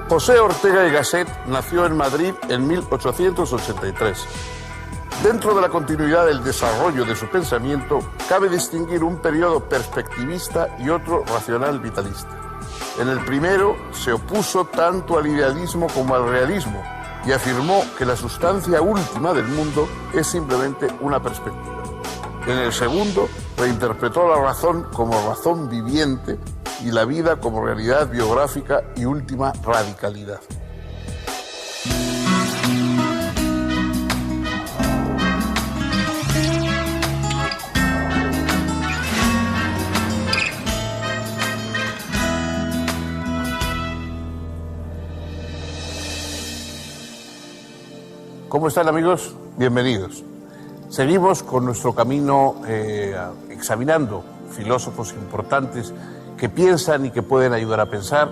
José Ortega y Gasset nació en Madrid en 1883. Dentro de la continuidad del desarrollo de su pensamiento, cabe distinguir un periodo perspectivista y otro racional vitalista. En el primero se opuso tanto al idealismo como al realismo y afirmó que la sustancia última del mundo es simplemente una perspectiva. En el segundo reinterpretó la razón como razón viviente y la vida como realidad biográfica y última radicalidad. ¿Cómo están, amigos? Bienvenidos. Seguimos con nuestro camino examinando filósofos importantes que piensan y que pueden ayudar a pensar.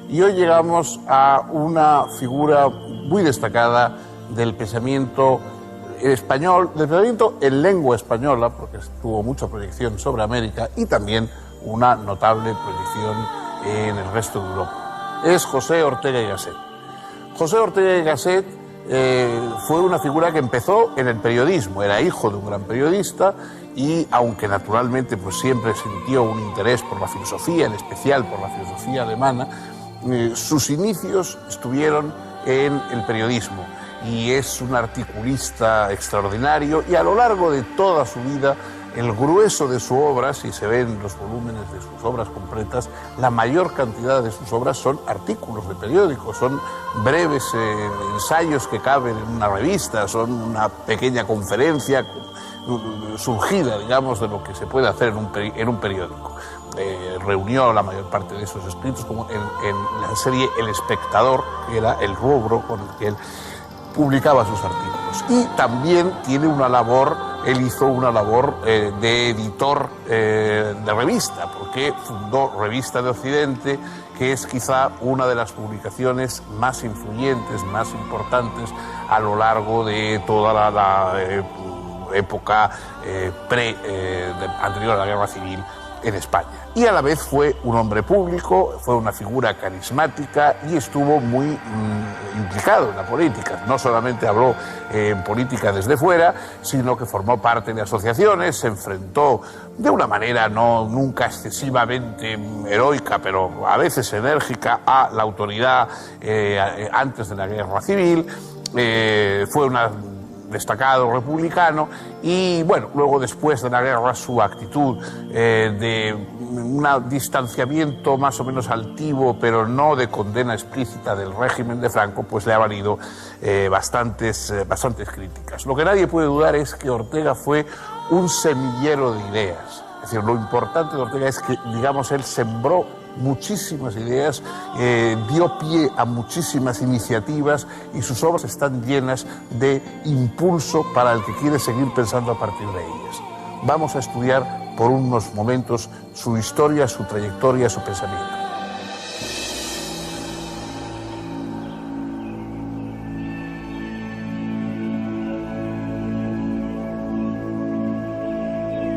Y hoy llegamos a una figura muy destacada del pensamiento español, del pensamiento en lengua española, porque tuvo mucha proyección sobre América y también una notable proyección en el resto de Europa. Es José Ortega y Gasset. José Ortega y Gasset fue una figura que empezó en el periodismo, era hijo de un gran periodista y aunque naturalmente pues siempre sintió un interés por la filosofía, en especial por la filosofía alemana, sus inicios estuvieron en el periodismo y es un articulista extraordinario y a lo largo de toda su vida el grueso de su obra, si se ven los volúmenes de sus obras completas, la mayor cantidad de sus obras son artículos de periódicos, son breves ensayos que caben en una revista, son una pequeña conferencia surgida, digamos, de lo que se puede hacer en un periódico. Reunió la mayor parte de esos escritos como en la serie El Espectador, que era el rubro con el que él publicaba sus artículos. Y también tiene una labor, él hizo una labor de editor de revista, porque fundó Revista de Occidente, que es quizá una de las publicaciones más influyentes, más importantes a lo largo de toda la época anterior a la Guerra Civil en España. Y a la vez fue un hombre público, fue una figura carismática y estuvo muy implicado en la política. No solamente habló en política desde fuera, sino que formó parte de asociaciones, se enfrentó de una manera nunca excesivamente heroica, pero a veces enérgica, a la autoridad antes de la Guerra Civil. Fue un destacado republicano y bueno, luego después de la guerra su actitud de un distanciamiento más o menos altivo pero no de condena explícita del régimen de Franco pues le ha valido bastantes críticas. Lo que nadie puede dudar es que Ortega fue un semillero de ideas, es decir, lo importante de Ortega es que, digamos, él sembró muchísimas ideas, dio pie a muchísimas iniciativas y sus obras están llenas de impulso para el que quiere seguir pensando a partir de ellas. Vamos a estudiar por unos momentos su historia, su trayectoria, su pensamiento.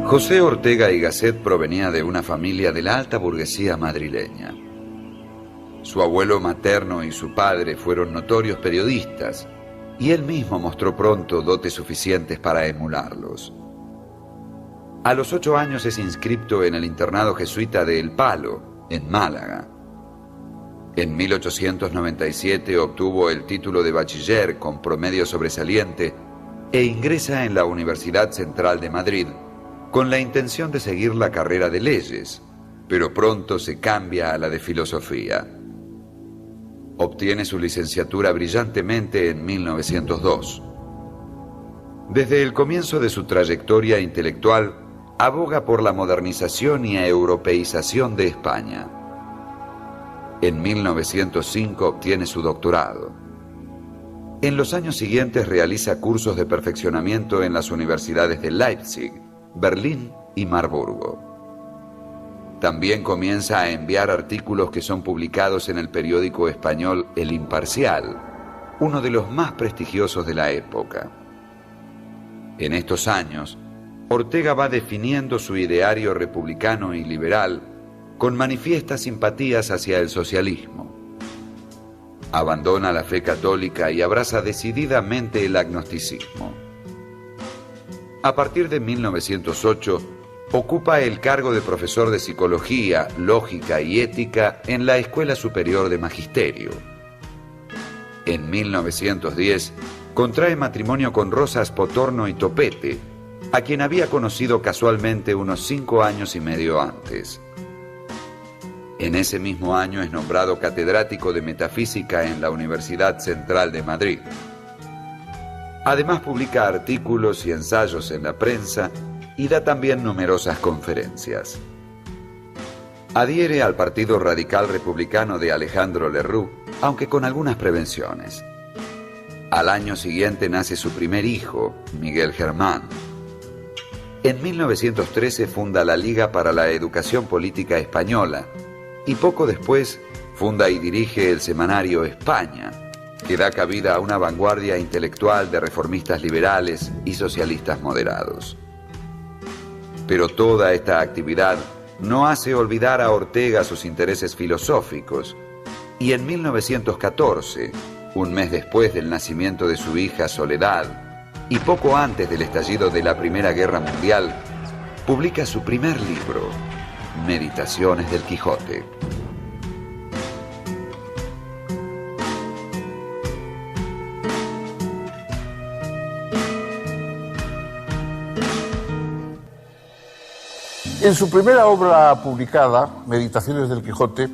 José Ortega y Gasset provenía de una familia de la alta burguesía madrileña. Su abuelo materno y su padre fueron notorios periodistas y él mismo mostró pronto dotes suficientes para emularlos. A los 8 años es inscripto en el internado jesuita de El Palo, en Málaga. En 1897 obtuvo el título de bachiller con promedio sobresaliente e ingresa en la Universidad Central de Madrid, con la intención de seguir la carrera de leyes, pero pronto se cambia a la de filosofía. Obtiene su licenciatura brillantemente en 1902. Desde el comienzo de su trayectoria intelectual, aboga por la modernización y europeización de España. En 1905 obtiene su doctorado. En los años siguientes realiza cursos de perfeccionamiento en las universidades de Leipzig, Berlín y Marburgo. También comienza a enviar artículos que son publicados en el periódico español El Imparcial, uno de los más prestigiosos de la época. En estos años, Ortega va definiendo su ideario republicano y liberal con manifiestas simpatías hacia el socialismo. Abandona la fe católica y abraza decididamente el agnosticismo. A partir de 1908, ocupa el cargo de profesor de Psicología, Lógica y Ética en la Escuela Superior de Magisterio. En 1910, contrae matrimonio con Rosa Spotorno y Topete, a quien había conocido casualmente unos 5 años y medio antes. En ese mismo año es nombrado catedrático de Metafísica en la Universidad Central de Madrid. Además publica artículos y ensayos en la prensa y da también numerosas conferencias. Adhiere al Partido Radical Republicano de Alejandro Lerroux, aunque con algunas prevenciones. Al año siguiente nace su primer hijo, Miguel Germán. En 1913 funda la Liga para la Educación Política Española y poco después funda y dirige el semanario España, que da cabida a una vanguardia intelectual de reformistas liberales y socialistas moderados. Pero toda esta actividad no hace olvidar a Ortega sus intereses filosóficos, y en 1914, un mes después del nacimiento de su hija Soledad, y poco antes del estallido de la Primera Guerra Mundial, publica su primer libro, Meditaciones del Quijote. En su primera obra publicada, Meditaciones del Quijote,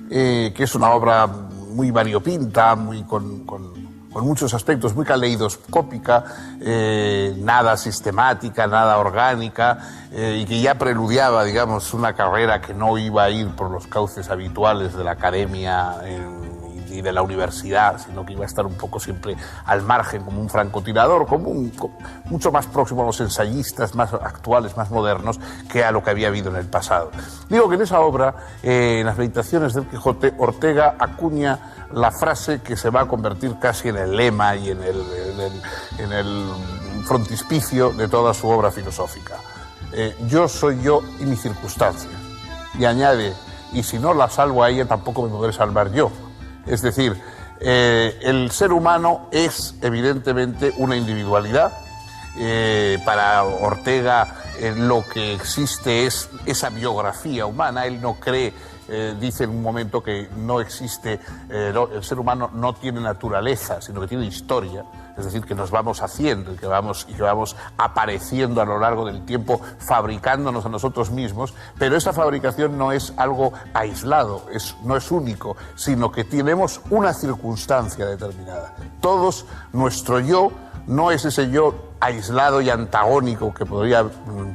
que es una obra muy variopinta, con muchos aspectos, muy caleidoscópica, nada sistemática, nada orgánica, y que ya preludiaba, digamos, una carrera que no iba a ir por los cauces habituales de la academia y de la universidad, sino que iba a estar un poco siempre al margen, como un francotirador, mucho más próximo a los ensayistas más actuales, más modernos, que a lo que había habido en el pasado. Digo que en esa obra, en las Meditaciones del Quijote, Ortega acuña la frase que se va a convertir casi en el lema y en el frontispicio de toda su obra filosófica. Yo soy yo y mi circunstancia. Y añade, y si no la salvo a ella, tampoco me podré salvar yo. Es decir, el ser humano es evidentemente una individualidad. Para Ortega lo que existe es esa biografía humana. Él no cree, dice en un momento que no existe, el ser humano no tiene naturaleza, sino que tiene historia. Es decir, que nos vamos haciendo y que vamos apareciendo a lo largo del tiempo, fabricándonos a nosotros mismos, pero esa fabricación no es algo aislado, no es único, sino que tenemos una circunstancia determinada. Todos, nuestro yo no es ese yo aislado y antagónico que podría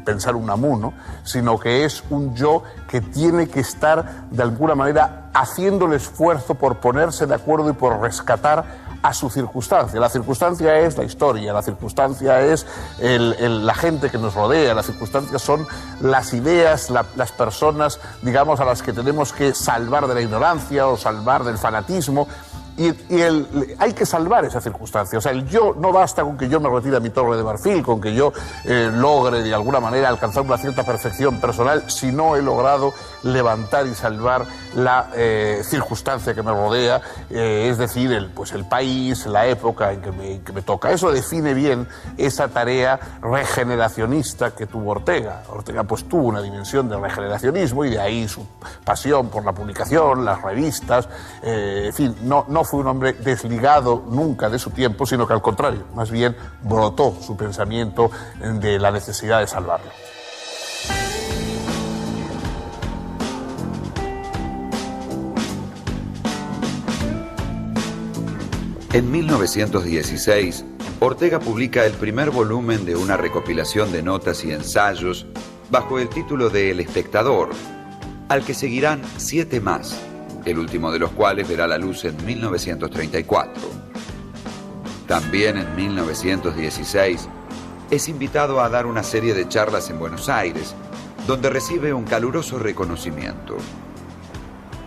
pensar Unamuno, sino que es un yo que tiene que estar de alguna manera haciendo el esfuerzo por ponerse de acuerdo y por rescatar a su circunstancia. La circunstancia es la historia, la circunstancia es la gente que nos rodea, las circunstancias son las ideas, las personas, digamos, a las que tenemos que salvar de la ignorancia o salvar del fanatismo. Hay que salvar esa circunstancia. O sea, el yo no basta con que yo me retire a mi torre de marfil, con que yo logre de alguna manera alcanzar una cierta perfección personal, si no he logrado levantar y salvar la circunstancia que me rodea, es decir, el país, la época en que me toca. Eso define bien esa tarea regeneracionista que tuvo Ortega. Ortega pues tuvo una dimensión de regeneracionismo y de ahí su pasión por la publicación, las revistas, en fin, no fue un hombre desligado nunca de su tiempo, sino que al contrario, más bien brotó su pensamiento de la necesidad de salvarlo. En 1916, Ortega publica el primer volumen de una recopilación de notas y ensayos bajo el título de El Espectador, al que seguirán 7 más, el último de los cuales verá la luz en 1934. También en 1916 es invitado a dar una serie de charlas en Buenos Aires, donde recibe un caluroso reconocimiento.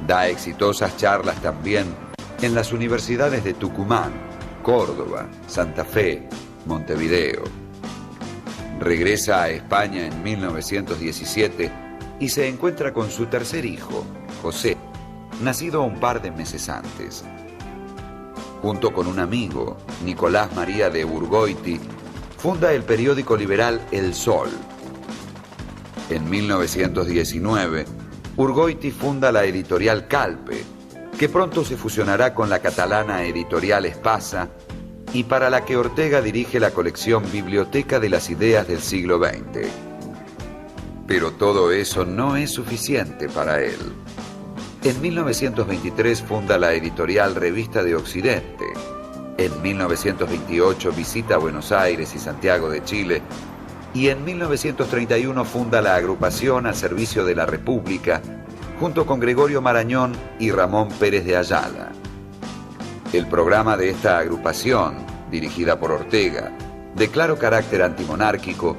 Da exitosas charlas también en las universidades de Tucumán, Córdoba, Santa Fe, Montevideo. Regresa a España en 1917 y se encuentra con su tercer hijo, José, nacido un par de meses antes. junto con un amigo, Nicolás María de Urgoiti, funda el periódico liberal El Sol. En 1919, Urgoiti funda la editorial Calpe, que pronto se fusionará con la catalana editorial Espasa y para la que Ortega dirige la colección Biblioteca de las Ideas del siglo XX. Pero todo eso no es suficiente para él. En 1923 funda la editorial Revista de Occidente. En 1928 visita Buenos Aires y Santiago de Chile. Y en 1931 funda la agrupación al servicio de la República, junto con Gregorio Marañón y Ramón Pérez de Ayala. El programa de esta agrupación, dirigida por Ortega, de claro carácter antimonárquico,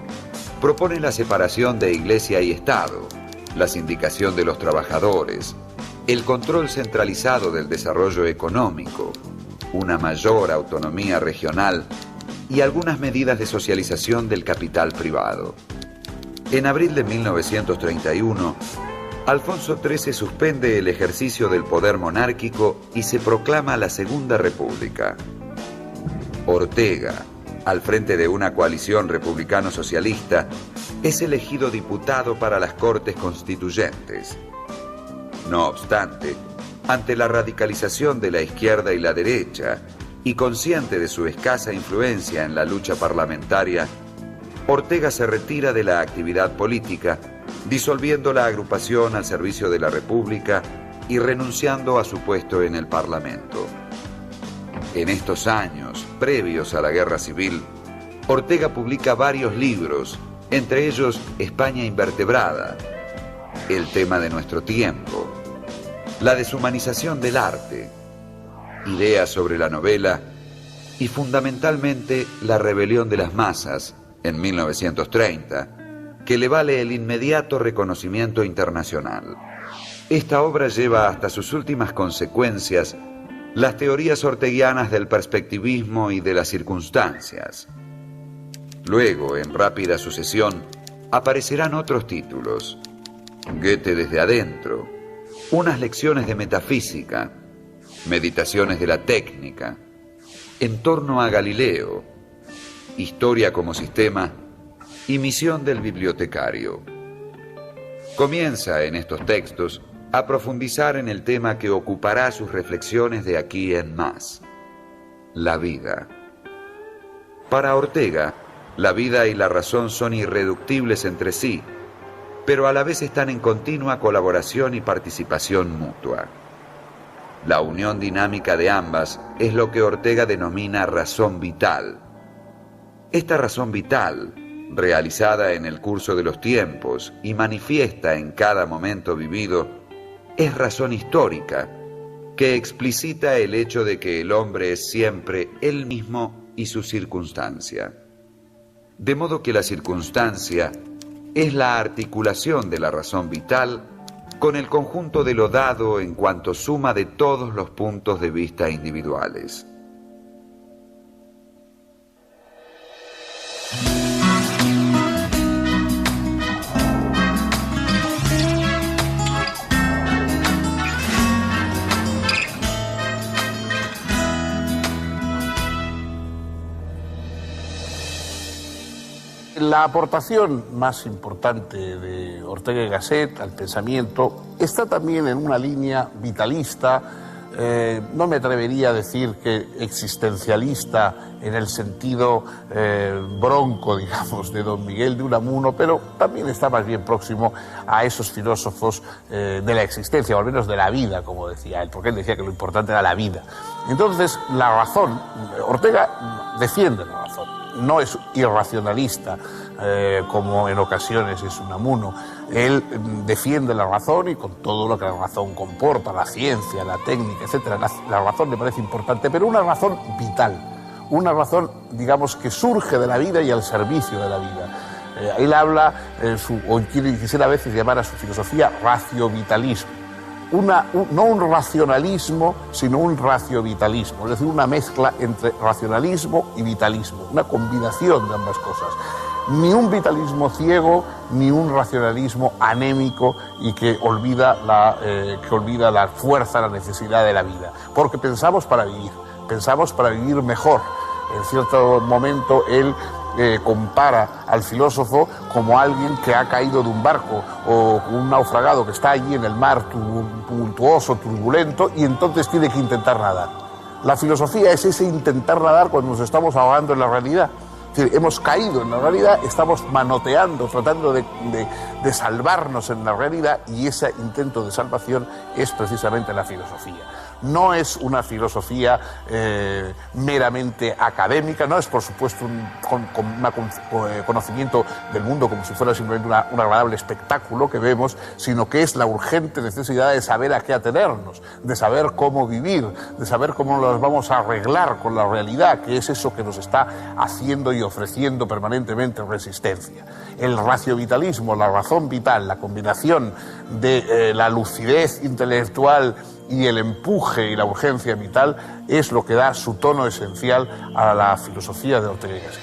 propone la separación de Iglesia y Estado, la sindicación de los trabajadores, el control centralizado del desarrollo económico, una mayor autonomía regional y algunas medidas de socialización del capital privado. En abril de 1931, Alfonso XIII suspende el ejercicio del poder monárquico y se proclama la Segunda República. Ortega, al frente de una coalición republicano-socialista, es elegido diputado para las Cortes Constituyentes. No obstante, ante la radicalización de la izquierda y la derecha, y consciente de su escasa influencia en la lucha parlamentaria, Ortega se retira de la actividad política, disolviendo la agrupación al servicio de la República y renunciando a su puesto en el Parlamento. En estos años, previos a la Guerra Civil, Ortega publica varios libros, entre ellos España invertebrada, El tema de nuestro tiempo, La deshumanización del arte, Ideas sobre la novela y fundamentalmente La rebelión de las masas, en 1930, que le vale el inmediato reconocimiento internacional. Esta obra lleva hasta sus últimas consecuencias las teorías orteguianas del perspectivismo y de las circunstancias. Luego, en rápida sucesión, aparecerán otros títulos: Goethe desde adentro, Unas lecciones de metafísica, Meditaciones de la técnica, En torno a Galileo, Historia como sistema y Misión del bibliotecario. Comienza en estos textos a profundizar en el tema que ocupará sus reflexiones de aquí en más: la vida. Para Ortega, la vida y la razón son irreductibles entre sí, pero a la vez están en continua colaboración y participación mutua. La unión dinámica de ambas es lo que Ortega denomina razón vital. Esta razón vital, realizada en el curso de los tiempos y manifiesta en cada momento vivido, es razón histórica, que explicita el hecho de que el hombre es siempre él mismo y su circunstancia. De modo que la circunstancia es la articulación de la razón vital con el conjunto de lo dado en cuanto suma de todos los puntos de vista individuales. La aportación más importante de Ortega y Gasset al pensamiento está también en una línea vitalista, no me atrevería a decir que existencialista en el sentido bronco, digamos, de don Miguel de Unamuno, pero también está más bien próximo a esos filósofos de la existencia, o al menos de la vida, como decía él, porque él decía que lo importante era la vida. Entonces, la razón, Ortega defiende la razón, no es irracionalista, como en ocasiones es Unamuno. Él defiende la razón y con todo lo que la razón comporta, la ciencia, la técnica, etc. La razón le parece importante, pero una razón vital, una razón, digamos, que surge de la vida y al servicio de la vida. Él habla, o quisiera a veces llamar a su filosofía racio-vitalismo. No un racionalismo, sino un racio-vitalismo, es decir, una mezcla entre racionalismo y vitalismo, una combinación de ambas cosas. Ni un vitalismo ciego, ni un racionalismo anémico y que olvida la fuerza, la necesidad de la vida. Porque pensamos para vivir, pensamos para vivir mejor. En cierto momento él compara al filósofo como alguien que ha caído de un barco o un naufragado que está allí en el mar tumultuoso, turbulento, y entonces tiene que intentar nadar. La filosofía es ese intentar nadar cuando nos estamos ahogando en la realidad. Es decir, hemos caído en la realidad, estamos manoteando, tratando de salvarnos en la realidad, y ese intento de salvación es precisamente la filosofía. No es una filosofía meramente académica, no es por supuesto un conocimiento del mundo como si fuera simplemente un agradable espectáculo que vemos, sino que es la urgente necesidad de saber a qué atenernos, de saber cómo vivir, de saber cómo nos vamos a arreglar con la realidad, que es eso que nos está haciendo y ofreciendo permanentemente resistencia. El raciovitalismo, la razón vital, la combinación de la lucidez intelectual y el empuje y la urgencia vital es lo que da su tono esencial a la filosofía de Ortega y Gasset.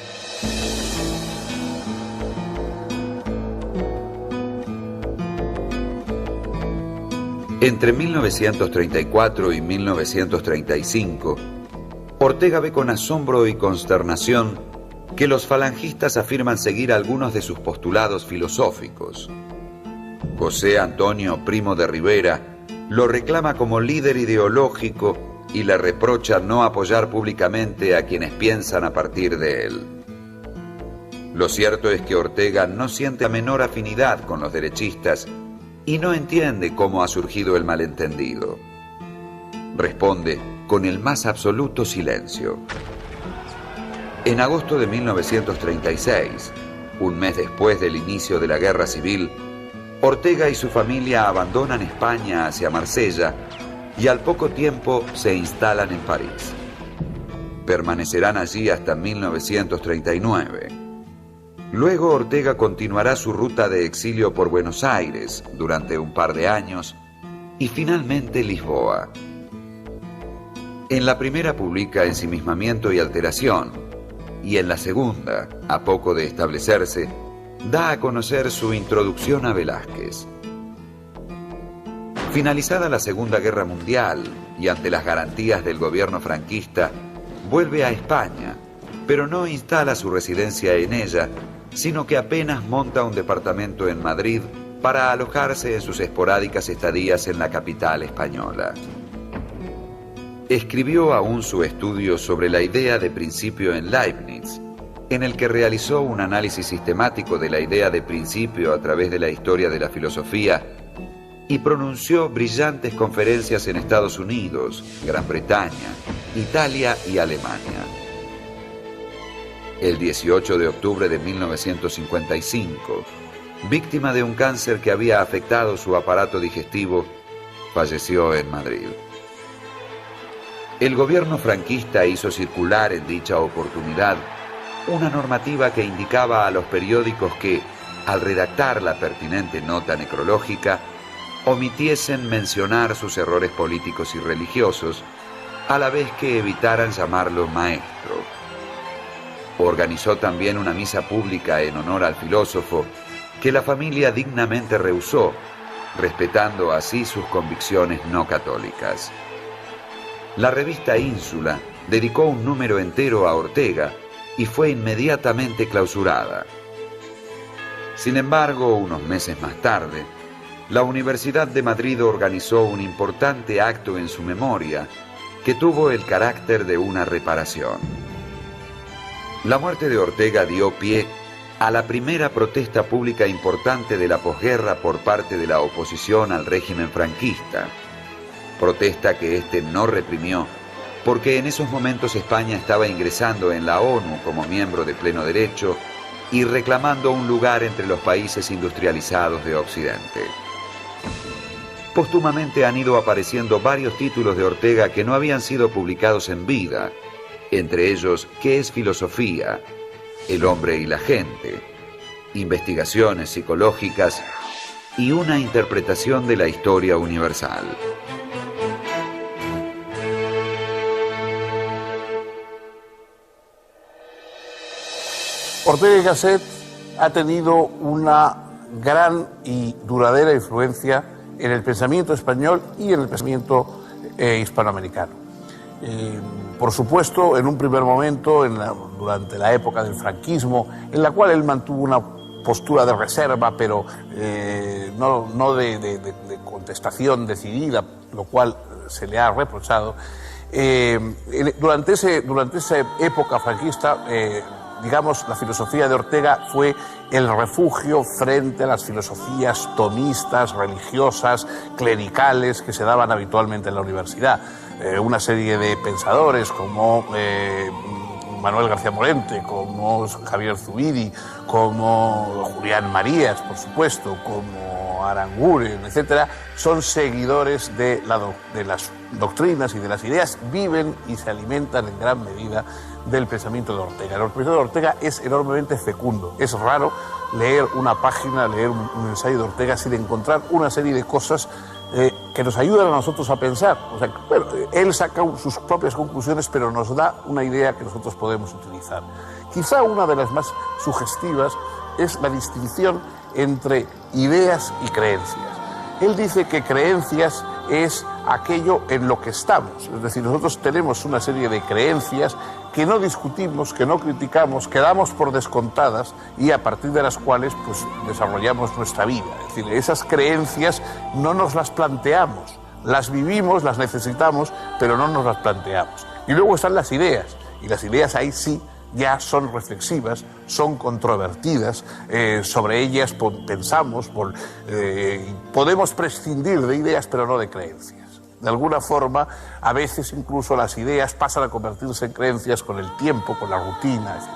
Entre 1934 y 1935, Ortega ve con asombro y consternación que los falangistas afirman seguir algunos de sus postulados filosóficos. José Antonio Primo de Rivera lo reclama como líder ideológico y le reprocha no apoyar públicamente a quienes piensan a partir de él. Lo cierto es que Ortega no siente la menor afinidad con los derechistas y no entiende cómo ha surgido el malentendido. Responde con el más absoluto silencio. En agosto de 1936, un mes después del inicio de la Guerra Civil, Ortega y su familia abandonan España hacia Marsella y al poco tiempo se instalan en París. Permanecerán allí hasta 1939. Luego Ortega continuará su ruta de exilio por Buenos Aires durante un par de años y finalmente Lisboa. En la primera publica Ensimismamiento y alteración, y en la segunda, a poco de establecerse, da a conocer su introducción a Velázquez. Finalizada la Segunda Guerra Mundial y ante las garantías del gobierno franquista, vuelve a España, pero no instala su residencia en ella, sino que apenas monta un departamento en Madrid para alojarse en sus esporádicas estadías en la capital española. Escribió aún su estudio sobre la idea de principio en Leibniz, en el que realizó un análisis sistemático de la idea de principio a través de la historia de la filosofía y pronunció brillantes conferencias en Estados Unidos, Gran Bretaña, Italia y Alemania. El 18 de octubre de 1955, víctima de un cáncer que había afectado su aparato digestivo, falleció en Madrid. El gobierno franquista hizo circular en dicha oportunidad una normativa que indicaba a los periódicos que, al redactar la pertinente nota necrológica, omitiesen mencionar sus errores políticos y religiosos, a la vez que evitaran llamarlo maestro. Organizó también una misa pública en honor al filósofo, que la familia dignamente rehusó, respetando así sus convicciones no católicas. La revista Ínsula dedicó un número entero a Ortega y fue inmediatamente clausurada. Sin embargo, unos meses más tarde, la Universidad de Madrid organizó un importante acto en su memoria que tuvo el carácter de una reparación. La muerte de Ortega dio pie a la primera protesta pública importante de la posguerra por parte de la oposición al régimen franquista, protesta que éste no reprimió, porque en esos momentos España estaba ingresando en la ONU como miembro de pleno derecho y reclamando un lugar entre los países industrializados de Occidente. Póstumamente han ido apareciendo varios títulos de Ortega que no habían sido publicados en vida, entre ellos ¿Qué es filosofía?, El hombre y la gente, Investigaciones psicológicas y una interpretación de la historia universal. Ortega y Gasset ha tenido una gran y duradera influencia en el pensamiento español y en el pensamiento hispanoamericano. Por supuesto, en un primer momento, durante la época del franquismo, en la cual él mantuvo una postura de reserva, pero no de contestación decidida, lo cual se le ha reprochado. Durante esa época franquista, digamos, la filosofía de Ortega fue el refugio frente a las filosofías tomistas, religiosas, clericales que se daban habitualmente en la universidad. Una serie de pensadores como Manuel García Morente, como Javier Zubiri, como Julián Marías, por supuesto, como Aranguren, etcétera, son seguidores de las doctrinas y de las ideas, viven y se alimentan en gran medida del pensamiento de Ortega. El pensamiento de Ortega es enormemente fecundo. Es raro leer una página, leer un ensayo de Ortega sin encontrar una serie de cosas que nos ayudan a nosotros a pensar. O sea, bueno, él saca sus propias conclusiones, pero nos da una idea que nosotros podemos utilizar. Quizá una de las más sugestivas es la distinción entre ideas y creencias. Él dice que creencias es aquello en lo que estamos. Es decir, nosotros tenemos una serie de creencias que no discutimos, que no criticamos, que damos por descontadas y a partir de las cuales pues, desarrollamos nuestra vida. Es decir, esas creencias no nos las planteamos, las vivimos, las necesitamos, pero no nos las planteamos. Y luego están las ideas, y las ideas ahí sí ya son reflexivas, son controvertidas, sobre ellas pensamos, podemos prescindir de ideas, pero no de creencias. De alguna forma, a veces incluso las ideas pasan a convertirse en creencias con el tiempo, con la rutina, etc.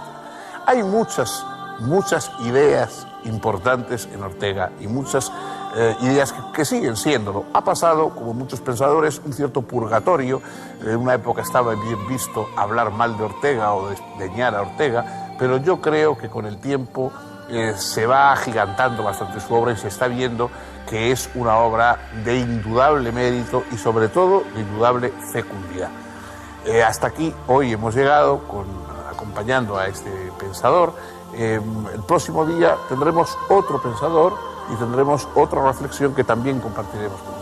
Hay muchas ideas importantes en Ortega y muchas ideas que siguen siéndolo. Ha pasado, como muchos pensadores, un cierto purgatorio. En una época estaba bien visto hablar mal de Ortega o desdeñar a Ortega, pero yo creo que con el tiempo se va agigantando bastante su obra y se está viendo que es una obra de indudable mérito y sobre todo de indudable fecundidad. Hasta aquí hoy hemos llegado acompañando a este pensador. El próximo día tendremos otro pensador y tendremos otra reflexión que también compartiremos con